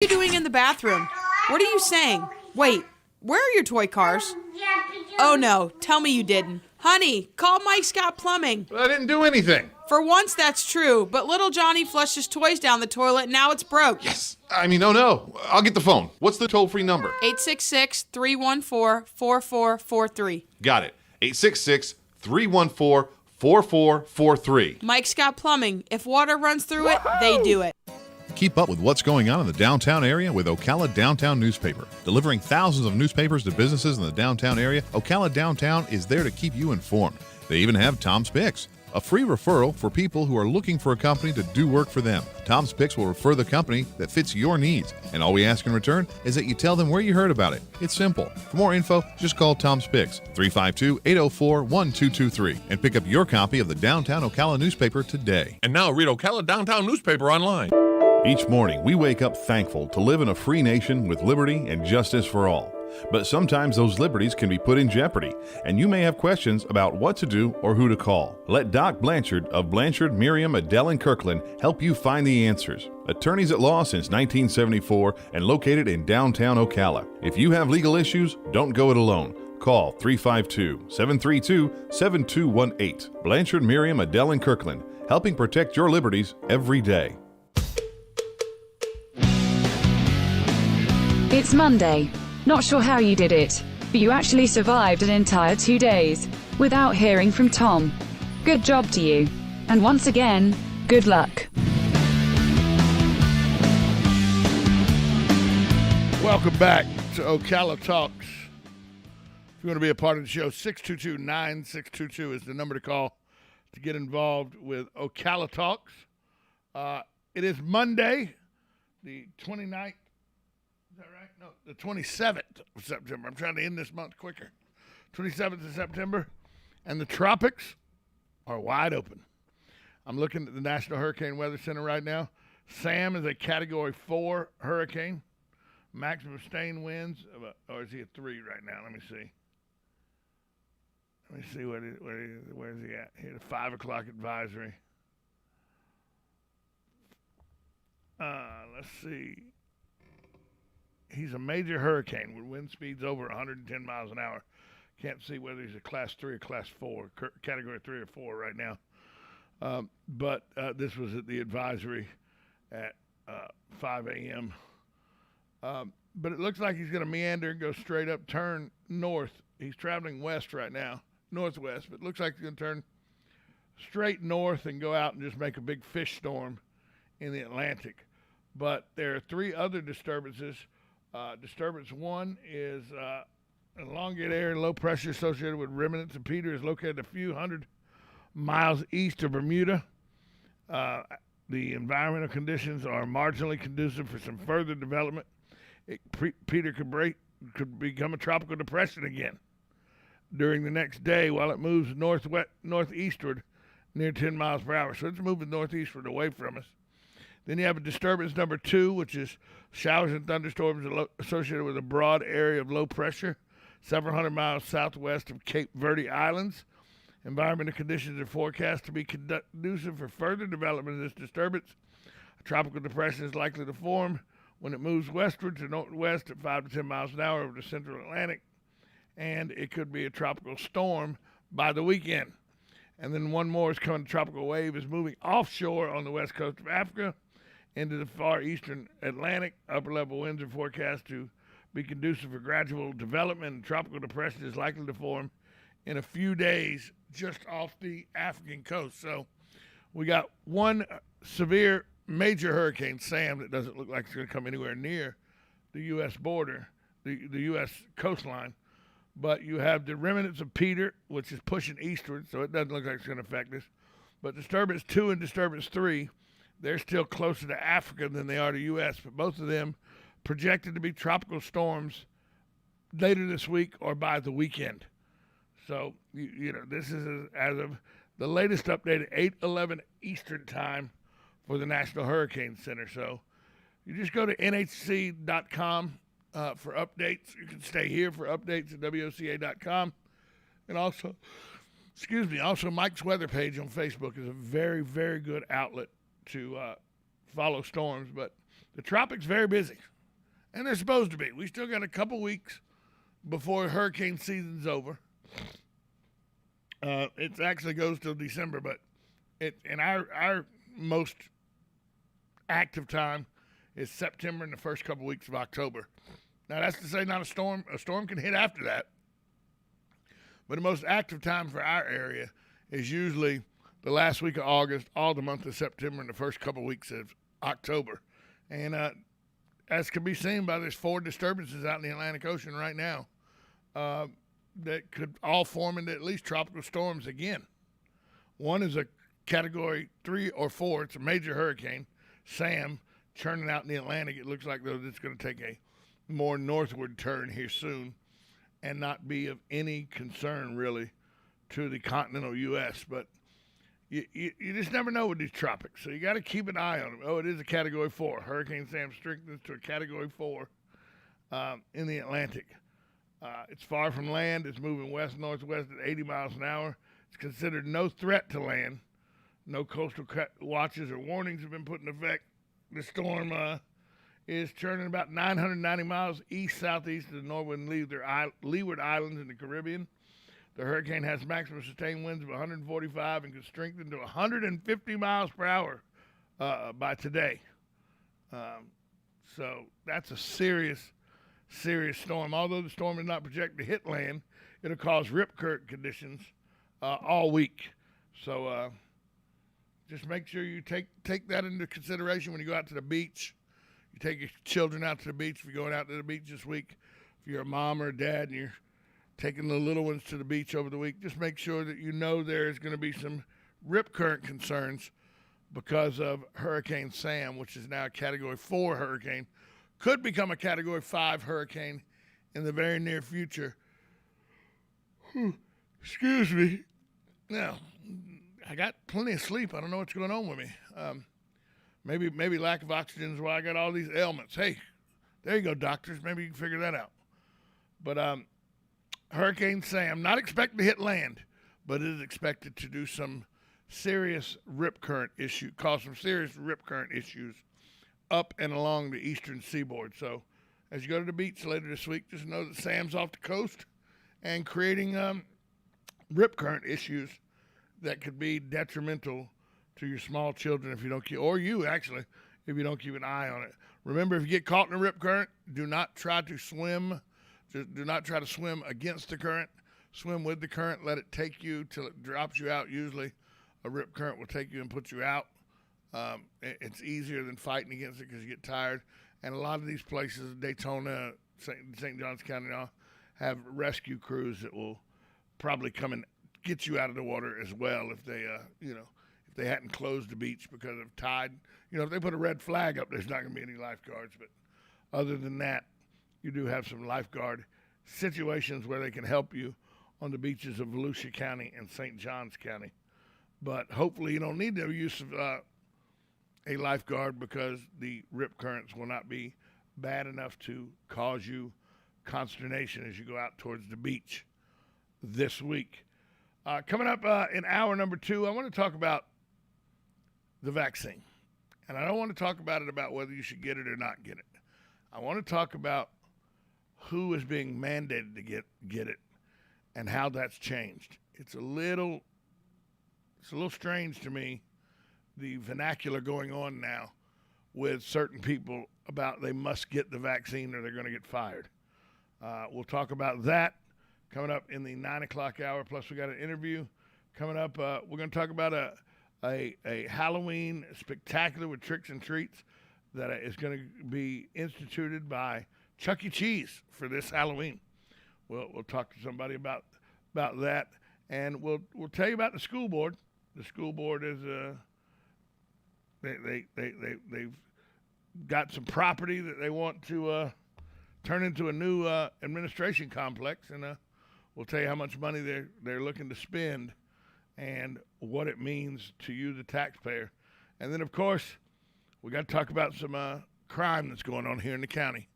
What are you doing in the bathroom? What are you saying? Wait, where are your toy cars? Oh no, tell me you didn't. Honey, call Mike Scott Plumbing. I didn't do anything. For once that's true, but little Johnny flushed his toys down the toilet and now it's broke. Yes. Oh no. I'll get the phone. What's the toll-free number? 866-314-4443. Got it. 866-314-4443. Mike Scott Plumbing. If water runs through it, they do it. Keep up with what's going on in the downtown area with Ocala Downtown Newspaper. Delivering thousands of newspapers to businesses in the downtown area, Ocala Downtown is there to keep you informed. They even have Tom's Picks, a free referral for people who are looking for a company to do work for them. Tom's Picks will refer the company that fits your needs, and all we ask in return is that you tell them where you heard about it. It's simple. For more info, just call Tom's Picks, 352-804-1223, and pick up your copy of the Downtown Ocala newspaper today. And now read Ocala Downtown Newspaper online. Each morning, we wake up thankful to live in a free nation with liberty and justice for all. But sometimes those liberties can be put in jeopardy, and you may have questions about what to do or who to call. Let Doc Blanchard of Blanchard, Miriam, Adele, and Kirkland help you find the answers. Attorneys at law since 1974 and located in downtown Ocala. If you have legal issues, don't go it alone. Call 352-732-7218. Blanchard, Miriam, Adele, and Kirkland, helping protect your liberties every day. It's Monday. Not sure how you did it, but you actually survived an entire 2 days without hearing from Tom. Good job to you. And once again, good luck. Welcome back to Ocala Talks. If you want to be a part of the show, 622-9622 is the number to call to get involved with Ocala Talks. It is Monday, the 29th. Is that right? No, the 27th of September. I'm trying to end this month quicker. 27th of September, and the tropics are wide open. I'm looking at the National Hurricane Weather Center right now. Sam is a Category 4 hurricane. Maximum sustained winds, or is he a 3 right now? Let me see. Where is he at? Here's a 5 o'clock advisory. Let's see. He's a major hurricane with wind speeds over 110 miles an hour. Can't see whether he's a Class 3 or Class 4, Category 3 or 4 right now. But this was at the advisory at 5 a.m. But it looks like he's going to meander and go straight up, turn north. He's traveling west right now, northwest, but it looks like he's going to turn straight north and go out and just make a big fish storm in the Atlantic. But there are 3 other disturbances. Disturbance 1 is an elongated area of low pressure associated with remnants of Peter is located a few hundred miles east of Bermuda. The environmental conditions are marginally conducive for some further development. Peter could become a tropical depression again during the next day while it moves northeastward near 10 miles per hour. So it's moving northeastward away from us. Then you have a disturbance number 2, which is showers and thunderstorms associated with a broad area of low pressure, several hundred miles southwest of Cape Verde Islands. Environmental conditions are forecast to be conducive for further development of this disturbance. A tropical depression is likely to form when it moves westward to northwest at 5 to 10 miles an hour over the central Atlantic, and it could be a tropical storm by the weekend. And then one more is coming. Tropical wave is moving offshore on the west coast of Africa into the far eastern Atlantic. Upper level winds are forecast to be conducive for gradual development, and tropical depression is likely to form in a few days just off the African coast. So we got one severe major hurricane, Sam, that doesn't look like it's going to come anywhere near the U.S. border, the U.S. coastline. But you have the remnants of Peter, which is pushing eastward, so it doesn't look like it's going to affect us. But Disturbance 2 and Disturbance 3, they're still closer to Africa than they are to U.S., but both of them projected to be tropical storms later this week or by the weekend. So, this is as of the latest update at 8:11 Eastern Time for the National Hurricane Center. So you just go to nhc.com for updates. You can stay here for updates at WOCA.com. And also Mike's weather page on Facebook is a very, very good outlet to follow storms. But The tropics very busy, and they're supposed to be. We still got a couple weeks before hurricane season's over. It actually goes till December, but our most active time is September and the first couple weeks of October. Now, that's to say not a storm. A storm can hit after that. But the most active time for our area is usually the last week of August, all the month of September, and the first couple weeks of October. And as can be seen by there's 4 disturbances out in the Atlantic Ocean right now that could all form into at least tropical storms again. One is a Category 3 or 4. It's a major hurricane, Sam, churning out in the Atlantic. It looks like, though, it's going to take a more northward turn here soon and not be of any concern, really, to the continental U.S. But you just never know with these tropics, so you got to keep an eye on them. Oh, it is a Category 4. Hurricane Sam strengthens to a Category 4 in the Atlantic. It's far from land. It's moving west-northwest at 80 miles an hour. It's considered no threat to land. No coastal watches or warnings have been put in effect. The storm is churning about 990 miles east-southeast of the Norwood and Leeward Islands in the Caribbean. The hurricane has maximum sustained winds of 145 and could strengthen to 150 miles per hour by today. So that's a serious storm. Although the storm is not projected to hit land, it'll cause rip current conditions all week. So just make sure you take that into consideration when you go out to the beach. You take your children out to the beach. If you're going out to the beach this week, if you're a mom or a dad and you're taking the little ones to the beach over the week, just make sure that you know there is going to be some rip current concerns because of Hurricane Sam, which is now a Category 4 hurricane. Could become a Category 5 hurricane in the very near future. Excuse me. Now, I got plenty of sleep. I don't know what's going on with me. Maybe lack of oxygen is why I got all these ailments. Hey, there you go, doctors. Maybe you can figure that out. But Hurricane Sam, not expected to hit land, but it is expected to do some serious rip current issue, cause some serious rip current issues up and along the eastern seaboard. So as you go to the beach later this week, just know that Sam's off the coast and creating rip current issues that could be detrimental to your small children if you don't keep, or you actually, if you don't keep an eye on it. Remember, if you get caught in a rip current, do not try to swim. Do not try to swim against the current. Swim with the current. Let it take you till it drops you out. Usually a rip current will take you and put you out. It's easier than fighting against it because you get tired. And a lot of these places, Daytona, St. Johns County, now have rescue crews that will probably come and get you out of the water as well if they, if they hadn't closed the beach because of tide. If they put a red flag up, there's not going to be any lifeguards. But other than that, you do have some lifeguard situations where they can help you on the beaches of Volusia County and St. Johns County. But hopefully you don't need the use of a lifeguard because the rip currents will not be bad enough to cause you consternation as you go out towards the beach this week. Coming up in hour number 2, I want to talk about the vaccine. And I don't want to talk about whether you should get it or not get it. I want to talk about who is being mandated to get it and how that's changed. It's a little strange to me, the vernacular going on now with certain people about they must get the vaccine or they're going to get fired. We'll talk about that coming up in the 9 o'clock hour. Plus, we got an interview coming up. We're going to talk about a Halloween spectacular with tricks and treats that is going to be instituted by Chuck E. Cheese for this Halloween. We'll talk to somebody about that, and we'll tell you about the school board. The school board is they've got some property that they want to turn into a new administration complex, and we'll tell you how much money they're looking to spend and what it means to you, the taxpayer. And then, of course, we got to talk about some crime that's going on here in the county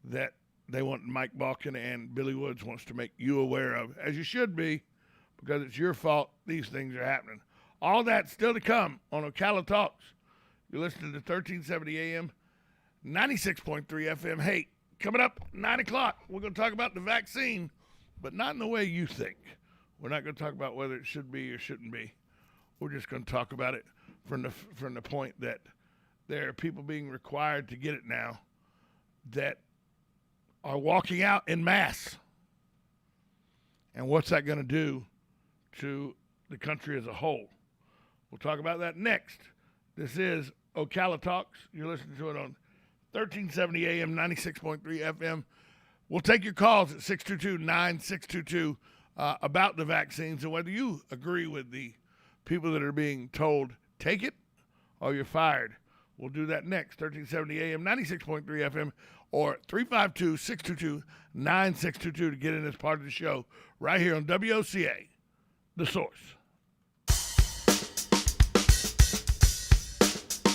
that they want Mike Balkin and Billy Woods wants to make you aware of, as you should be, because it's your fault these things are happening. All that still to come on Ocala Talks. You're listening to 1370 AM 96.3 FM. Hey, coming up 9 o'clock, we're going to talk about the vaccine, but not in the way you think. We're not going to talk about whether it should be or shouldn't be. We're just going to talk about it from the point that there are people being required to get it now that are walking out en masse. And what's that going to do to the country as a whole? We'll talk about that next. This is Ocala Talks. You're listening to it on 1370 AM, 96.3 FM. We'll take your calls at 622-9622 about the vaccines and whether you agree with the people that are being told, take it or you're fired. We'll do that next, 1370 AM, 96.3 FM, or 352-622-9622 to get in as part of the show right here on WOCA, The Source.